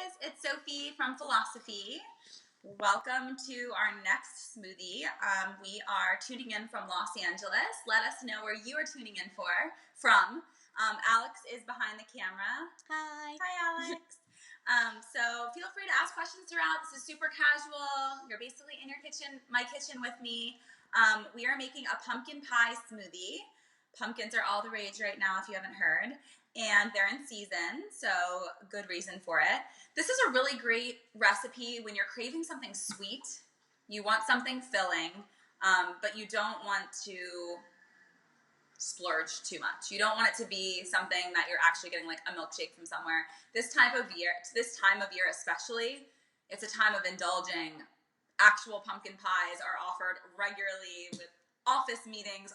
guys, it's Sophie from Philosophy. Welcome to our next smoothie. We are tuning in from Los Angeles. Let us know where you are tuning in from. Alex is behind the camera. Hi. Hi, Alex. So feel free to ask questions throughout. This is super casual. You're basically in your kitchen, my kitchen with me. We are making a pumpkin pie smoothie. Pumpkins are all the rage right now if you haven't heard. And they're in season, so good reason for it. This is a really great recipe when you're craving something sweet. You want something filling, but you don't want to splurge too much. You don't want it to be something that you're actually getting like a milkshake from somewhere. This time of year especially, it's a time of indulging. Actual pumpkin pies are offered regularly with office meetings,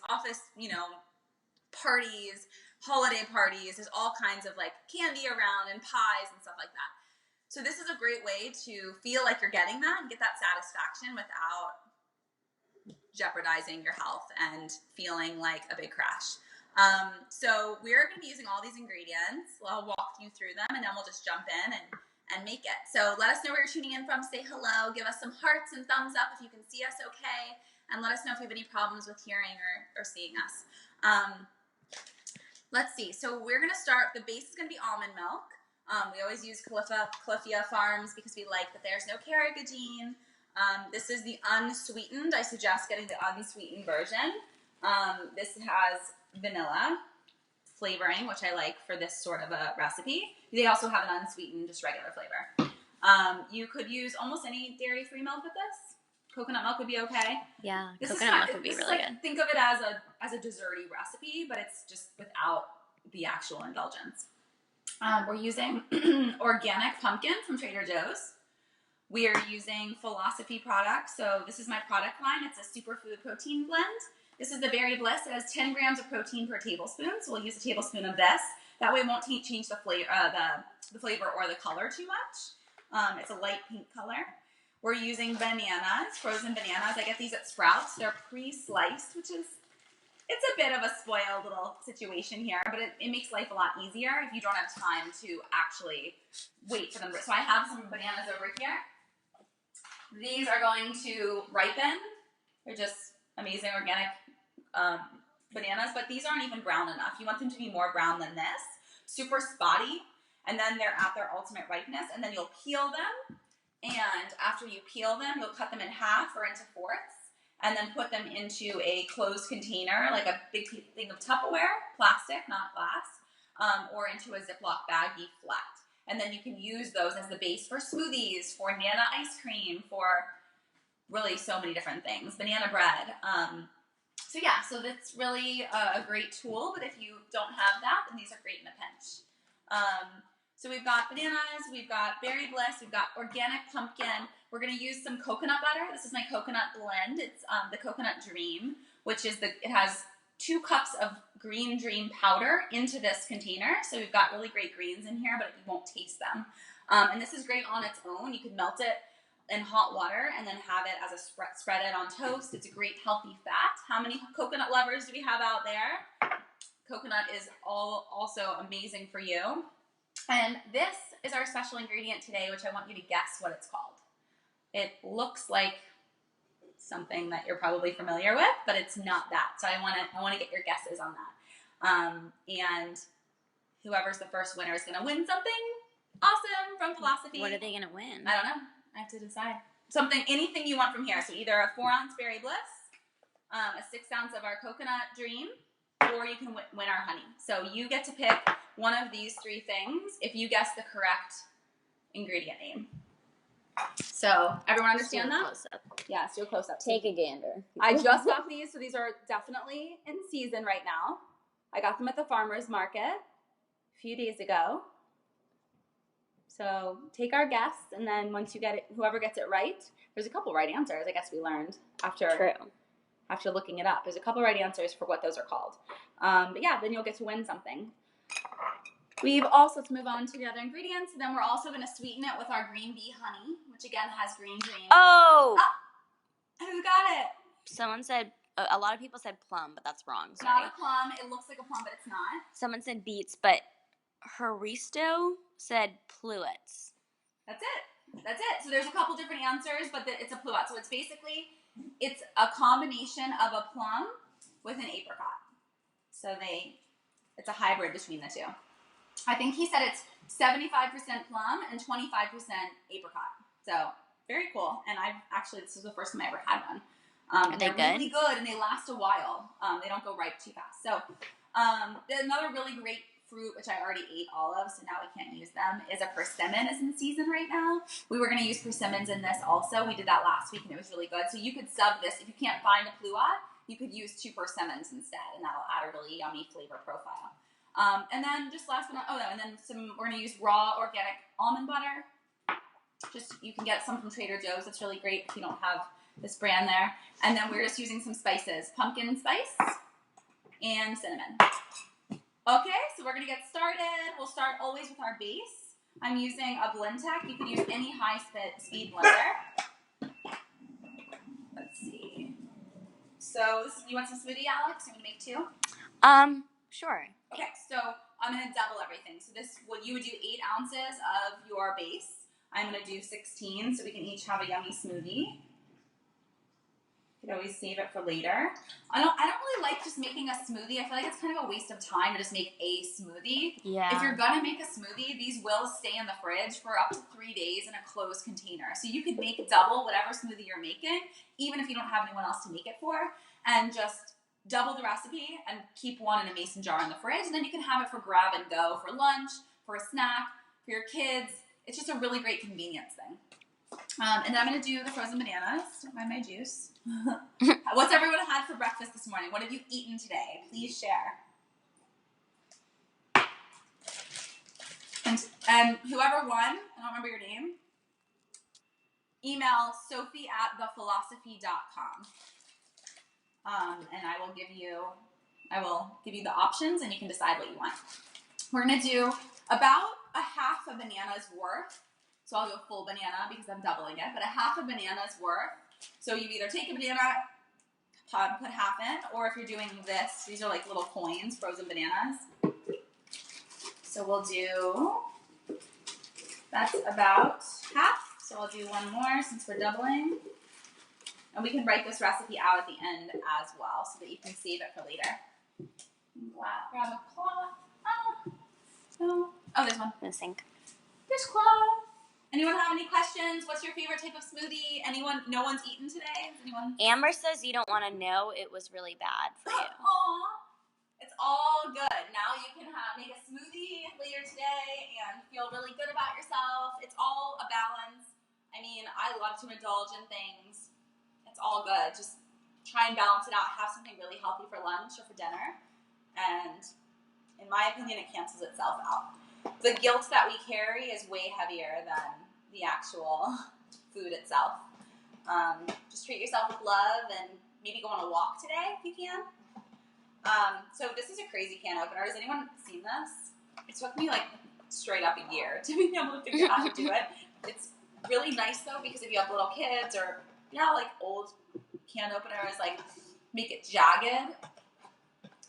parties, holiday parties. There's all kinds of like candy around and pies and stuff like that. So this is a great way to feel like you're getting that and get that satisfaction without jeopardizing your health and feeling like a big crash. So we're going to be using all these ingredients. I'll walk you through them and then we'll just jump in and make it. So let us know where you're tuning in from. Say hello. Give us some hearts and thumbs up if you can see us okay. And let us know if you have any problems with hearing or seeing us. Let's see. So we're going to start. The base is going to be almond milk. We always use Califia Farms because we like that there's no carrageenan. This is the unsweetened. I suggest getting the unsweetened version. This has vanilla flavoring, which I like for this sort of a recipe. They also have an unsweetened, just regular flavor. You could use almost any dairy-free milk with this. Coconut milk would be okay. Yeah, coconut milk would be really good. Think of it as a desserty recipe, but it's just without the actual indulgence. We're using organic pumpkin from Trader Joe's. We are using Philosophy products. So this is my product line. It's a superfood protein blend. This is the Berry Bliss. It has 10 grams of protein per tablespoon. So we'll use a tablespoon of this. That way it won't change the flavor, the flavor or the color too much. It's a light pink color. We're using bananas, frozen bananas. I get these at Sprouts. They're pre-sliced, which is, it's a bit of a spoiled little situation here, but it makes life a lot easier if you don't have time to actually wait for them. So I have some bananas over here. These are going to ripen. They're just amazing organic bananas, but these aren't even brown enough. You want them to be more brown than this. Super spotty, and then they're at their ultimate ripeness, and then you'll peel them. And after you peel them, you'll cut them in half or into fourths and then put them into a closed container, like a big thing of Tupperware, plastic, not glass, or into a Ziploc baggie flat. And then you can use those as the base for smoothies, for Nana ice cream, for really so many different things, banana bread. So that's really a great tool, but if you don't have that, then these are great in a pinch. So we've got bananas, we've got Berry Bliss, we've got organic pumpkin. We're going to use some coconut butter. This is my coconut blend. It's the Coconut Dream, which is it has 2 cups of Green Dream powder into this container. So we've got really great greens in here, but you won't taste them. And this is great on its own. You could melt it in hot water and then have it as a spread it on toast. It's a great healthy fat. How many coconut lovers do we have out there? Coconut is also amazing for you. And this is our special ingredient today, which I want you to guess what it's called. It looks like something that you're probably familiar with, but it's not that. So I want to get your guesses on that. And whoever's the first winner is going to win something awesome from Philosophy. What are they going to win? I don't know. I have to decide. Anything you want from here. So either a 4-ounce Berry Bliss, a 6-ounce of our Coconut Dream, or you can win our honey. So you get to pick one of these 3 things if you guess the correct ingredient name. So everyone understand that? Yeah, let's do a close-up. Take a gander. I just got these, so these are definitely in season right now. I got them at the farmer's market a few days ago. So take our guess, and then once you get it, whoever gets it right, there's a couple right answers, I guess we learned after looking it up. There's a couple right answers for what those are called. But yeah, then you'll get to win something. Let's move on to the other ingredients. Then we're also going to sweeten it with our green bee honey, which again has Green Dream. Oh! Who got it? Someone said, a lot of people said plum, but that's wrong. It's not a plum. It looks like a plum, but it's not. Someone said beets, but Haristo said pluets. That's it. That's it. So there's a couple different answers, but it's a pluots. So it's a combination of a plum with an apricot. So it's a hybrid between the two. I think he said it's 75% plum and 25% apricot. So very cool. And this is the first time I ever had one. Are they they're good? Really good, and they last a while. They don't go ripe too fast. So another really great fruit, which I already ate all of, so now we can't use them, is a persimmon. Is in season right now. We were going to use persimmons in this also. We did that last week, and it was really good. So you could sub this. If you can't find a pluot, you could use 2 persimmons instead, and that'll add a really yummy flavor profile. And then just last but not, we're going to use raw organic almond butter. You can get some from Trader Joe's. It's really great if you don't have this brand there. And then we're just using some spices, pumpkin spice and cinnamon. Okay, so we're gonna get started. We'll start always with our base. I'm using a Blendtec. You can use any high-speed blender. Let's see. So you want some smoothie, Alex? You want to make 2? Sure. Okay, so I'm gonna double everything. So you would do 8 ounces of your base. I'm gonna do 16, so we can each have a yummy smoothie. You could always save it for later. I don't really like just making a smoothie. I feel like it's kind of a waste of time to just make a smoothie. Yeah. If you're gonna make a smoothie, these will stay in the fridge for up to 3 days in a closed container. So you could make double whatever smoothie you're making, even if you don't have anyone else to make it for, and just double the recipe and keep one in a mason jar in the fridge, and then you can have it for grab and go, for lunch, for a snack, for your kids. It's just a really great convenience thing. And then I'm going to do the frozen bananas. Don't mind my juice. What's everyone had for breakfast this morning? What have you eaten today? Please share. And whoever won, I don't remember your name, email sophie@thephilosophy.com. And I will give you the options, and you can decide what you want. We're going to do about a half a banana's worth. So I'll go full banana because I'm doubling it, but a half a banana's worth. So you either take a banana, put half in, or if you're doing this, these are like little coins, frozen bananas. So we'll do, that's about half. So I'll do one more since we're doubling. And we can write this recipe out at the end as well so that you can save it for later. Grab a cloth. Oh, there's one. In the sink. There's cloth. Anyone have any questions? What's your favorite type of smoothie? No one's eaten today? Anyone? Amber says you don't want to know it was really bad for you. Aw. It's all good. Now you can make a smoothie later today and feel really good about yourself. It's all a balance. I mean, I love to indulge in things. It's all good. Just try and balance it out. Have something really healthy for lunch or for dinner. And in my opinion, it cancels itself out. The guilt that we carry is way heavier than the actual food itself. Just treat yourself with love and maybe go on a walk today if you can. So this is a crazy can opener. Has anyone seen this? It took me like straight up a year to be able to figure out how to do it. It's really nice though because if you have little kids or like old can openers, like make it jagged.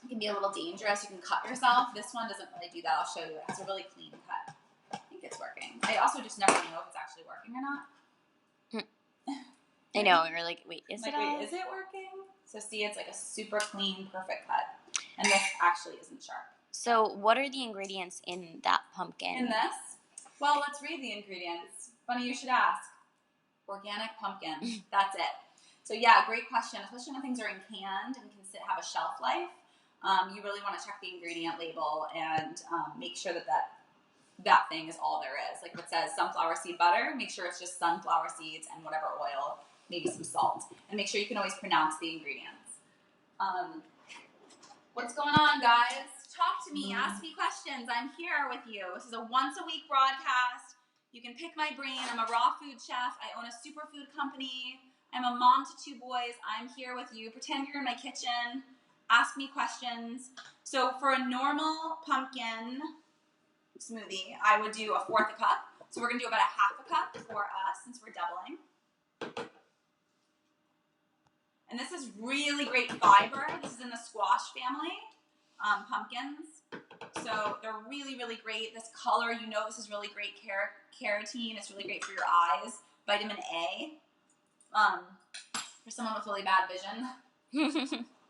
It can be a little dangerous. You can cut yourself. This one doesn't really do that. I'll show you. It has a really clean cut. I think it's working. I also just never know if it's actually working or not. I know. We're like, wait, is it working? So see, it's like a super clean, perfect cut. And this actually isn't sharp. So what are the ingredients in that pumpkin? In this? Well, let's read the ingredients. Funny you should ask. Organic pumpkin. That's it. So yeah, great question. Especially when things are in canned and can have a shelf life. You really want to check the ingredient label and make sure that thing is all there is. Like if it says sunflower seed butter, make sure it's just sunflower seeds and whatever oil, maybe some salt. And make sure you can always pronounce the ingredients. What's going on, guys? Talk to me. Ask me questions. I'm here with you. This is a once-a-week broadcast. You can pick my brain. I'm a raw food chef. I own a superfood company. I'm a mom to 2 boys. I'm here with you. Pretend you're in my kitchen. Ask me questions. So for a normal pumpkin smoothie, I would do 1/4 cup. So we're going to do about 1/2 cup for us since we're doubling. And this is really great fiber. This is in the squash family, pumpkins. So they're really, really great. This color, you know, this is really great carotene. It's really great for your eyes. Vitamin A. For someone with really bad vision.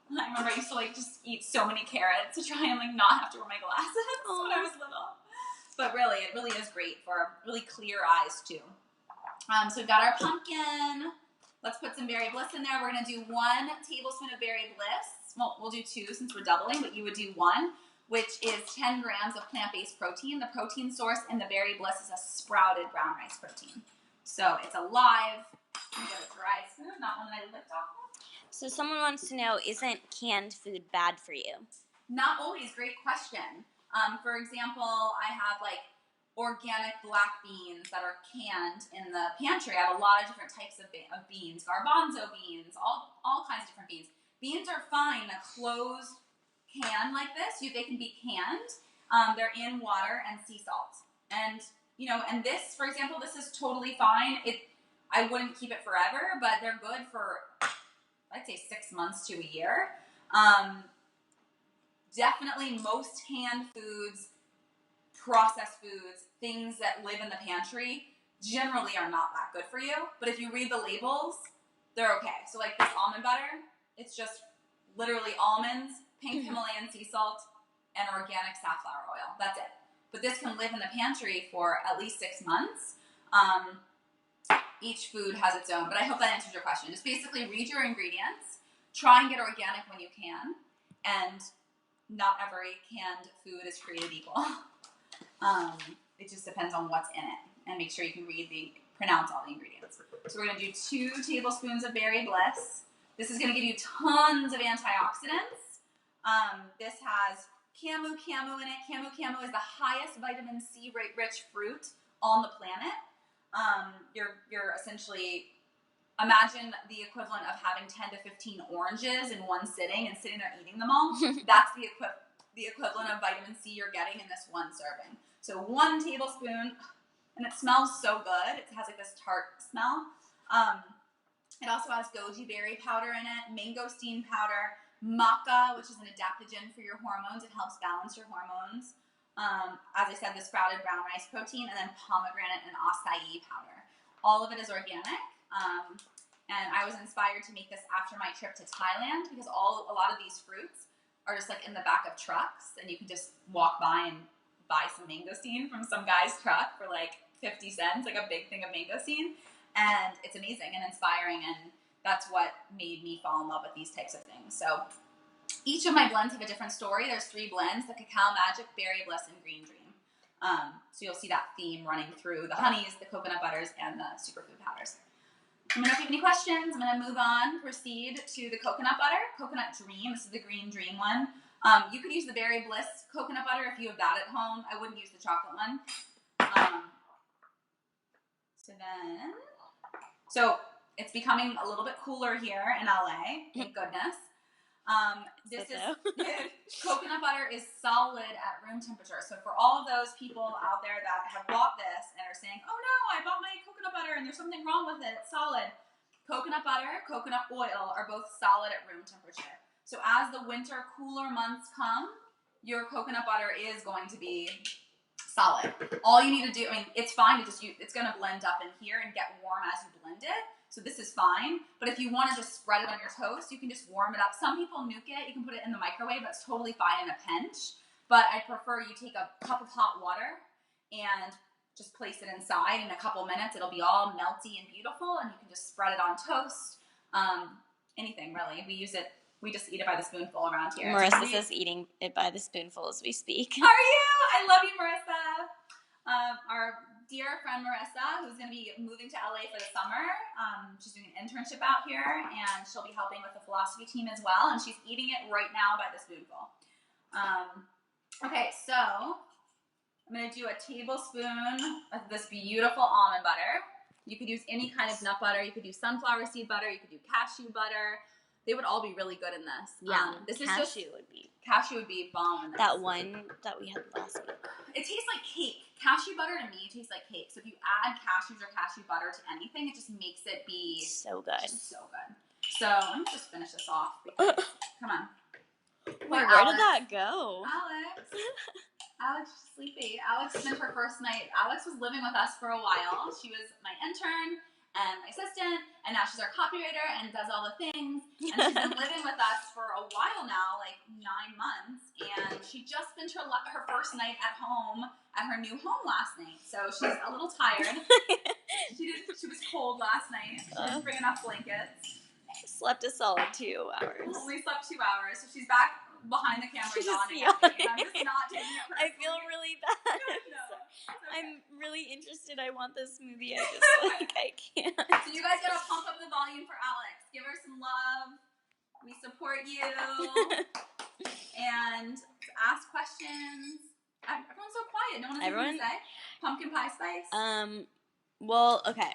I remember I used to like just eat so many carrots to try and like not have to wear my glasses when I was little. But really, it really is great for really clear eyes too. So we've got our pumpkin. Let's put some Berry Bliss in there. We're gonna do 1 tablespoon of Berry Bliss. Well, we'll do 2 since we're doubling, but you would do 1, which is 10 grams of plant-based protein. The protein source in the Berry Bliss is a sprouted brown rice protein. So it's a live, let me get a dry spoon, not one that I licked off of. So someone wants to know, isn't canned food bad for you? Not always. Great question. For example, I have like organic black beans that are canned in the pantry. I have a lot of different types of beans, garbanzo beans, all kinds of different beans. Beans are fine in a closed can like this. They can be canned. They're in water and sea salt. And, you know, and this, for example, this is totally fine. I wouldn't keep it forever, but they're good for, I'd say 6 months to a year. Definitely most canned foods, processed foods, things that live in the pantry generally are not that good for you. But if you read the labels, they're okay. So like this almond butter, it's just literally almonds, pink Himalayan sea salt, and organic safflower oil. That's it. But this can live in the pantry for at least 6 months. Each food has its own, but I hope that answers your question. Just basically read your ingredients, try and get organic when you can, and not every canned food is created equal. It just depends on what's in it, and make sure you can pronounce all the ingredients. So we're gonna do 2 tablespoons of Berry Bliss. This is gonna give you tons of antioxidants. This has camu in it. Camu is the highest vitamin C rich fruit on the planet. You're essentially, imagine the equivalent of having 10 to 15 oranges in one sitting and sitting there eating them all. That's the equivalent of vitamin C you're getting in this one serving. So 1 tablespoon, and it smells so good. It has like this tart smell. It also has goji berry powder in it, mangosteen powder, maca, which is an adaptogen for your hormones. It helps balance your hormones. As I said, the sprouted brown rice protein, and then pomegranate and acai powder. All of it is organic. And I was inspired to make this after my trip to Thailand because a lot of these fruits are just like in the back of trucks, and you can just walk by and buy some mangosteen from some guy's truck for like 50 cents, like a big thing of mangosteen. And it's amazing and inspiring, and that's what made me fall in love with these types of things. So each of my blends have a different story. There's 3 blends: the Cacao Magic, Berry Bliss, and Green Dream. So you'll see that theme running through the honeys, the coconut butters, and the superfood powders. Let me know if you have any questions. I'm going to move on, proceed to the coconut butter, Coconut Dream. This is the Green Dream one. You could use the Berry Bliss coconut butter if you have that at home. I wouldn't use the chocolate one. So it's becoming a little bit cooler here in LA. Thank goodness. Coconut butter is solid at room temperature. So for all of those people out there that have bought this and are saying, oh no, I bought my coconut butter and there's something wrong with it, it's solid. Coconut butter, coconut oil are both solid at room temperature. So as the winter cooler months come, your coconut butter is going to be solid. All you need to do, it's fine to it's going to blend up in here and get warm as you blend it. So this is fine, but if you want to just spread it on your toast, you can just warm it up. Some people nuke it. You can put it in the microwave. That's totally fine in a pinch, but I prefer you take a cup of hot water and just place it inside. In a couple minutes, it'll be all melty and beautiful, and you can just spread it on toast. Anything, really. We just eat it by the spoonful around here. Marissa's just eating it by the spoonful as we speak. Are you? I love you, Marissa. Our dear friend Marissa, who's going to be moving to LA for the summer. She's doing an internship out here, and she'll be helping with the philosophy team as well, and she's eating it right now by the spoonful. Okay, so I'm going to do a tablespoon of this beautiful almond butter. You could use any kind of nut butter. You could use sunflower seed butter. You could do cashew butter. They would all be really good in this. Yeah, Cashew would be bomb in this. That one that we had last week. It tastes like cake. Cashew butter to me tastes like cake. So if you add cashews or cashew butter to anything, it just makes it be so good. So good. So let me just finish this off. Come on. Wait, where did that go? Alex is sleepy. Alex spent her first night. Alex was living with us for a while. She was my intern and my assistant, and now she's our copywriter and does all the things. And she's been living with us for a while now, like 9 months. And she just spent her first night at home at her new home last night. So she's a little tired. She was cold last night. She didn't bring enough blankets. Slept a solid 2 hours. Only slept 2 hours. So she's back behind the camera yawning. I'm just not taking it personally. I feel really bad. No, okay. I'm really interested. I want this smoothie. I just I can't. So you guys gotta pump up the volume for Alex. Give her some love. We support you. And ask questions. Everyone's so quiet. No one has anything to say. Pumpkin pie spice. Well, okay.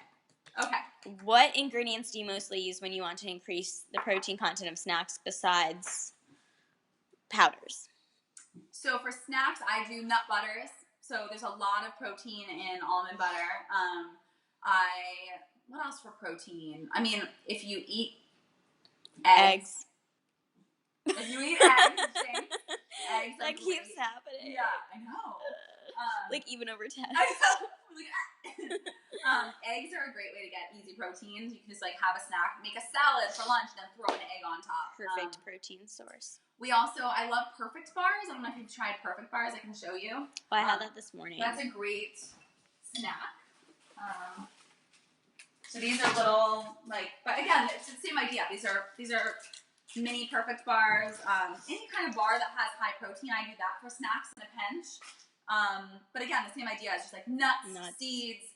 Okay. What ingredients do you mostly use when you want to increase the protein content of snacks besides powders? So for snacks, I do nut butters. So there's a lot of protein in almond butter. What else for protein? I mean, if you eat eggs. If you eat eggs that keeps happening. Yeah, I know. Like even over tests. I know. Eggs are a great way to get easy proteins. You can just like have a snack, make a salad for lunch, and then throw an egg on top. Perfect protein source. I love Perfect Bars. I don't know if you've tried Perfect Bars. I can show you. Well, I had that this morning. That's a great snack. So these are little but again, it's the same idea. These are mini Perfect Bars. Any kind of bar that has high protein, I do that for snacks in a pinch. But again, the same idea. It's just like nuts. Seeds.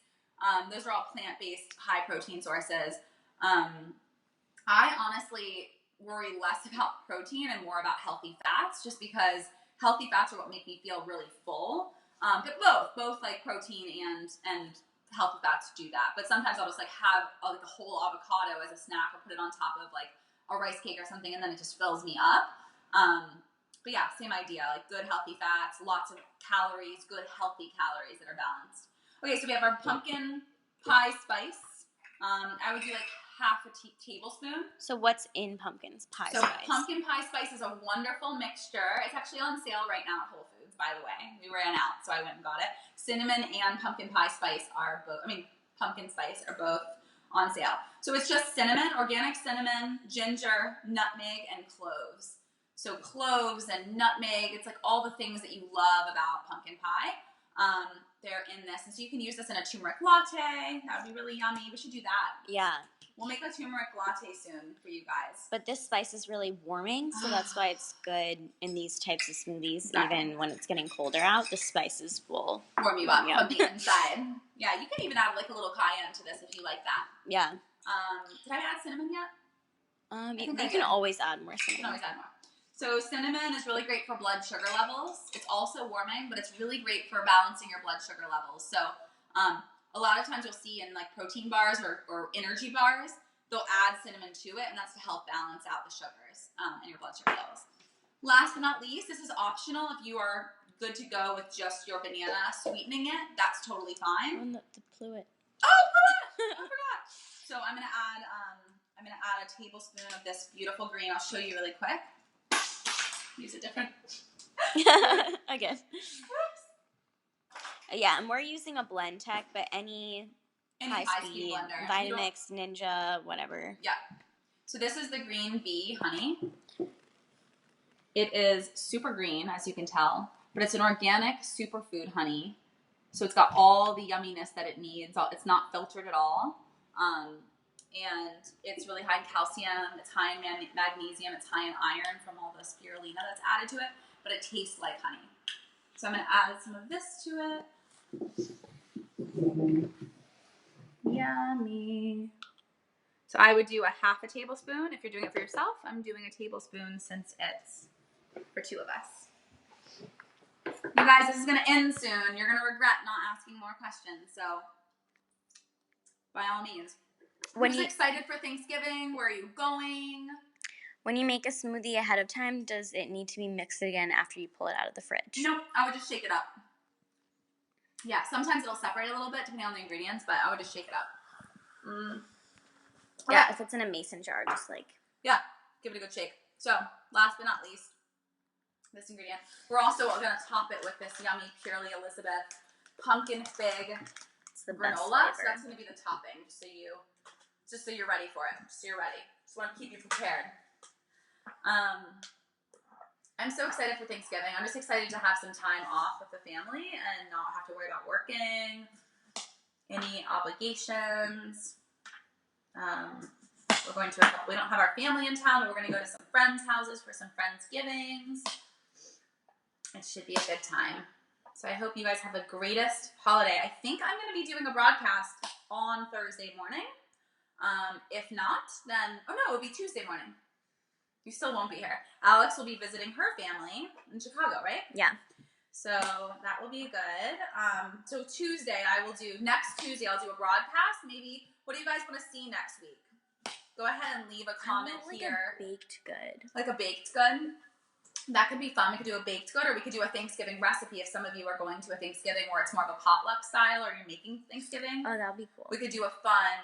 Those are all plant-based, high-protein sources. I honestly worry less about protein and more about healthy fats, just because healthy fats are what make me feel really full. But both like protein and healthy fats do that. But sometimes I'll just like have a whole avocado as a snack, or put it on top of like a rice cake or something, and then it just fills me up. But yeah, same idea. Like good healthy fats, lots of calories, good healthy calories that are balanced. Okay, so we have our pumpkin pie spice. I would do like half a tablespoon. So what's in pumpkin pie spice? So pumpkin pie spice is a wonderful mixture. It's actually on sale right now at Whole Foods, by the way. We ran out, so I went and got it. Cinnamon and pumpkin pie spice are both, pumpkin spice are both on sale. So it's just cinnamon, organic cinnamon, ginger, nutmeg, and cloves. So cloves and nutmeg, it's like all the things that you love about pumpkin pie. They're in this. And so you can use this in a turmeric latte. That would be really yummy. We should do that. Yeah. We'll make a turmeric latte soon for you guys. But this spice is really warming, so that's why it's good in these types of smoothies. Exactly. Even when it's getting colder out, the spices will warm you up from the inside. Yeah, you can even add like a little cayenne to this if you like that. Yeah. Did I add cinnamon yet? You can always add more cinnamon. You can always add more. So cinnamon is really great for blood sugar levels. It's also warming, but it's really great for balancing your blood sugar levels. So a lot of times you'll see in like protein bars or energy bars, they'll add cinnamon to it, and that's to help balance out the sugars in your blood sugar levels. Last but not least, this is optional. If you are good to go with just your banana sweetening it, that's totally fine. The fluid. Oh, I forgot. So I'm gonna add a tablespoon of this beautiful green. I'll show you really quick. Use a different. Again. Yeah, and we're using a blend tech, but any high-speed blender. Vitamix, Ninja, whatever. Yeah. So this is the green bee honey. It is super green, as you can tell, but it's an organic superfood honey. So it's got all the yumminess that it needs. It's not filtered at all. And it's really high in calcium, it's high in magnesium, it's high in iron from all the spirulina that's added to it, but it tastes like honey. So I'm going to add some of this to it. Yummy. So I would do a half a tablespoon. If you're doing it for yourself, I'm doing a tablespoon since it's for two of us. You guys, this is going to end soon. You're going to regret not asking more questions, so by all means. I'm just excited for Thanksgiving. Where are you going? When you make a smoothie ahead of time, does it need to be mixed again after you pull it out of the fridge? Nope, I would just shake it up. Yeah, sometimes it'll separate a little bit depending on the ingredients, but I would just shake it up. Yeah, if it's in a mason jar, just like... Yeah, give it a good shake. So, last but not least, this ingredient. We're also going to top it with this yummy Purely Elizabeth pumpkin fig granola. So that's going to be the topping, just so you're ready for it. Just so you're ready. Just want to keep you prepared. I'm so excited for Thanksgiving. I'm just excited to have some time off with the family and not have to worry about working, any obligations. We don't have our family in town, but we're going to go to some friends' houses for some Friendsgivings. It should be a good time. So I hope you guys have the greatest holiday. I think I'm going to be doing a broadcast on Thursday morning. If not, then, it'll be Tuesday morning. You still won't be here. Alex will be visiting her family in Chicago, right? Yeah. So that will be good. So next Tuesday, I'll do a broadcast. Maybe, what do you guys want to see next week? Go ahead and leave a comment here. A baked good. Like a baked good? That could be fun. We could do a baked good, or we could do a Thanksgiving recipe if some of you are going to a Thanksgiving where it's more of a potluck style or you're making Thanksgiving. Oh, that would be cool. We could do a fun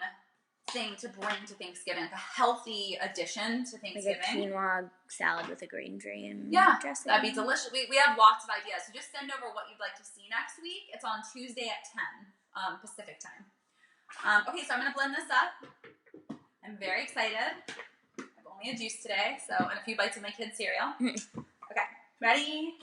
thing to bring to Thanksgiving, like a healthy addition to Thanksgiving. Like a quinoa salad with a green dream dressing. That'd be delicious. We have lots of ideas. So just send over what you'd like to see next week. It's on Tuesday at 10 Pacific time. Okay, so I'm going to blend this up. I'm very excited. I've only had juice today, and a few bites of my kids' cereal. Okay, ready?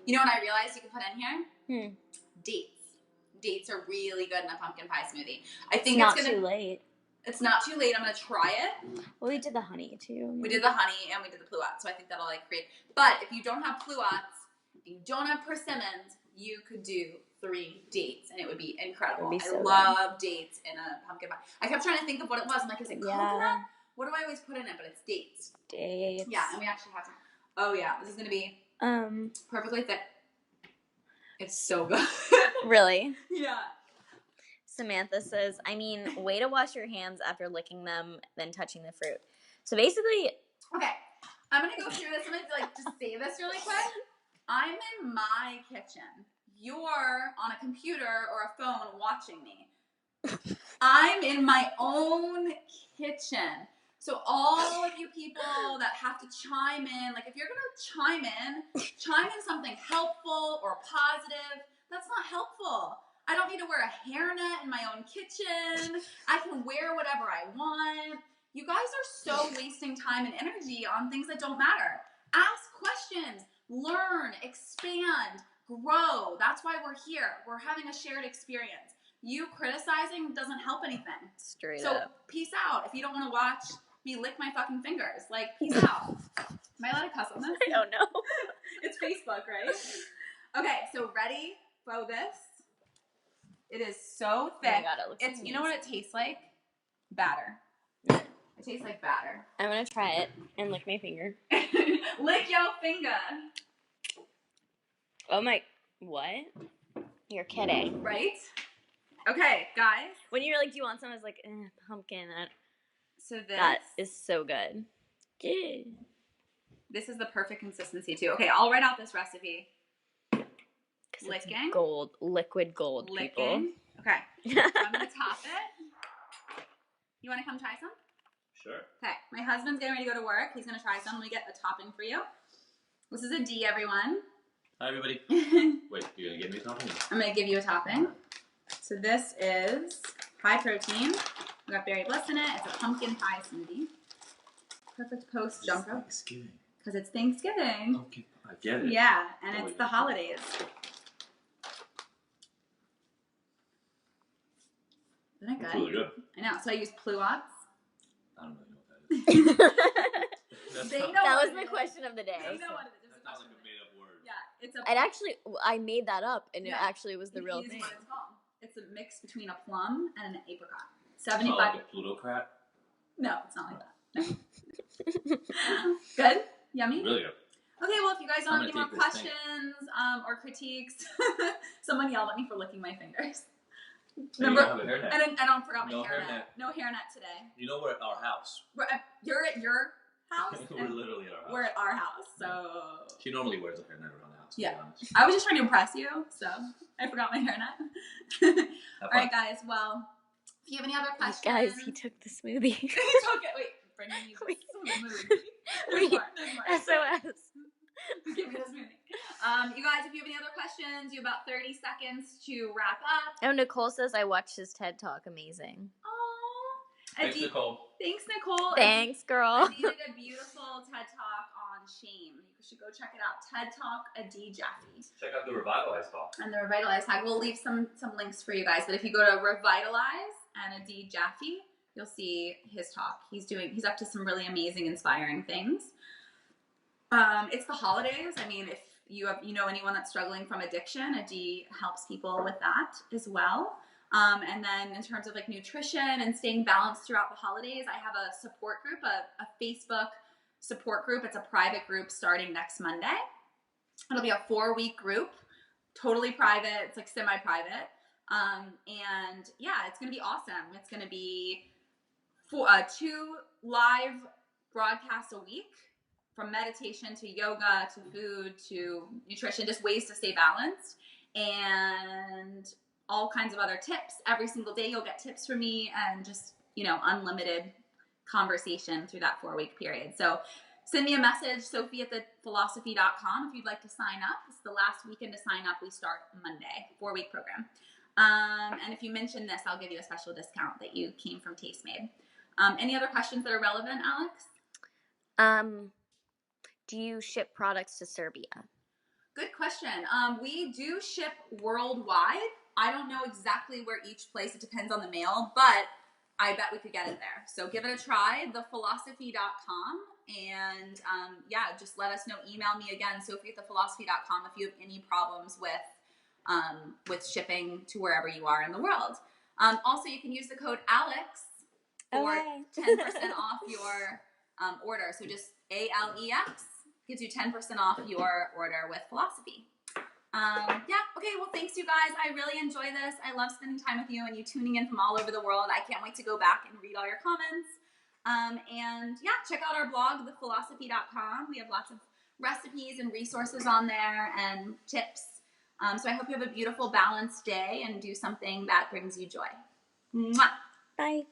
You know what I realized you could put in here? Dates. Dates are really good in a pumpkin pie smoothie. I think it's not too late. It's not too late. I'm going to try it. Well, we did the honey, too. We did the honey, and we did the pluots, so I think that'll, create... But if you don't have pluots, if you don't have persimmons, you could do 3 dates, and it would be incredible. I love dates in a pumpkin pie. I kept trying to think of what it was. I'm like, is it coconut? What do I always put in it? But it's dates. Dates. Yeah, and we actually have some. Oh, yeah. This is going to be perfectly thick. It's so good. Really? Yeah. Samantha says, way to wash your hands after licking them, then touching the fruit. So basically... Okay. I'm going to go through this. I'm going to, just say this really quick. I'm in my kitchen. You're on a computer or a phone watching me. I'm in my own kitchen. So all of you people that have to chime in, if you're going to chime in something helpful or positive. That's not helpful. I don't need to wear a hairnet in my own kitchen. I can wear whatever I want. You guys are so wasting time and energy on things that don't matter. Ask questions, learn, expand, grow. That's why we're here. We're having a shared experience. You criticizing doesn't help anything. Straight up. So peace out. If you don't want to watch me lick my fucking fingers, peace out. Am I allowed to cuss on this? I don't know. It's Facebook, right? Okay, so ready for this? It is so thick. Oh my God, it looks amazing. You know what it tastes like? Batter. It tastes like batter. I'm going to try it and lick my finger. Lick your finger. Oh my, what? You're kidding. Right? Okay, guys. When you were like, do you want some? I was like, pumpkin. So that is so good. Yeah. This is the perfect consistency too. Okay, I'll write out this recipe. Licking. Gold. Liquid gold, licking. People. Okay. So I'm going to top it. You want to come try some? Sure. Okay. My husband's getting ready to go to work. He's going to try some. Let me get a topping for you. This is a D, everyone. Hi, everybody. Wait, you're going to give me a topping? I'm going to give you a topping. So this is high protein. We got berry bliss in it. It's a pumpkin pie smoothie. Perfect post jump rope. Thanksgiving. Because it's Thanksgiving. Okay, I get it. Yeah, and it's the holidays. Isn't it good? It's really good. I know. So I use pluots. I don't really know They know that what was it the is. question of the day. They know what it is. That's not like a made up word. Yeah, it's a. It actually, I made that up, and Yeah. it actually was the real It is thing. what it's called. It's a mix between a plum and an apricot. It's not 75. like a plutocrat. No, it's not like that. No. Good? Yummy? Really good. Okay, well, if you guys don't have I'm any gonna more take this thing. questions or critiques, someone yelled at me for licking my fingers. You Remember? don't have a hairnet. And I don't forgot my No hairnet. No hairnet today. You know we're at our house. You're at your house? We're literally at our house. We're at our house, so... She normally wears a hairnet around the house, to Yeah. be honest. I was just trying to impress you, so I forgot my hairnet. Have All fun. right, guys, well, if you have any other questions... Guys, he took the smoothie. He took it. Wait, bring me the smoothie. There's more. SOS. Give me the smoothie. You guys, if you have any other questions, you have about 30 seconds to wrap up. Oh, Nicole says I watched his TED Talk. Amazing. Aww. Thanks, Nicole. Thanks, Nicole. Thanks, girl. Adi did a beautiful TED Talk on shame. You should go check it out. TED Talk, Adi Jaffe. Check out the Revitalize talk. And the Revitalize tag. We'll leave some links for you guys. But if you go to Revitalize and Adi Jaffe, you'll see his talk. He's up to some really amazing, inspiring things. It's the holidays. I mean, if you know anyone that's struggling from addiction, Adi helps people with that as well. And then in terms of like nutrition and staying balanced throughout the holidays, I have a support group, a Facebook support group. It's a private group starting next Monday. It'll be a 4-week group, totally private. It's like semi-private. And yeah, it's going to be awesome. It's going to be 2 live broadcasts a week, from meditation to yoga to food to nutrition, just ways to stay balanced, and all kinds of other tips. Every single day you'll get tips from me, and just, unlimited conversation through that 4-week period. So send me a message, sophie@thephilosophy.com, if you'd like to sign up. This is the last weekend to sign up. We start Monday, 4-week program. And if you mention this, I'll give you a special discount that you came from Tastemade. Any other questions that are relevant, Alex? Do you ship products to Serbia? Good question. We do ship worldwide. I don't know exactly where each place, it depends on the mail, but I bet we could get it there. So give it a try, thephilosophy.com. And just let us know. Email me again, sophie@thephilosophy.com, if you have any problems with shipping to wherever you are in the world. Also, you can use the code ALEX for 10% off your order. So just ALEX gives you 10% off your order with Philosophy. Okay, well, thanks, you guys. I really enjoy this. I love spending time with you and you tuning in from all over the world. I can't wait to go back and read all your comments. Check out our blog, thephilosophy.com. We have lots of recipes and resources on there and tips. So I hope you have a beautiful, balanced day and do something that brings you joy. Mwah. Bye.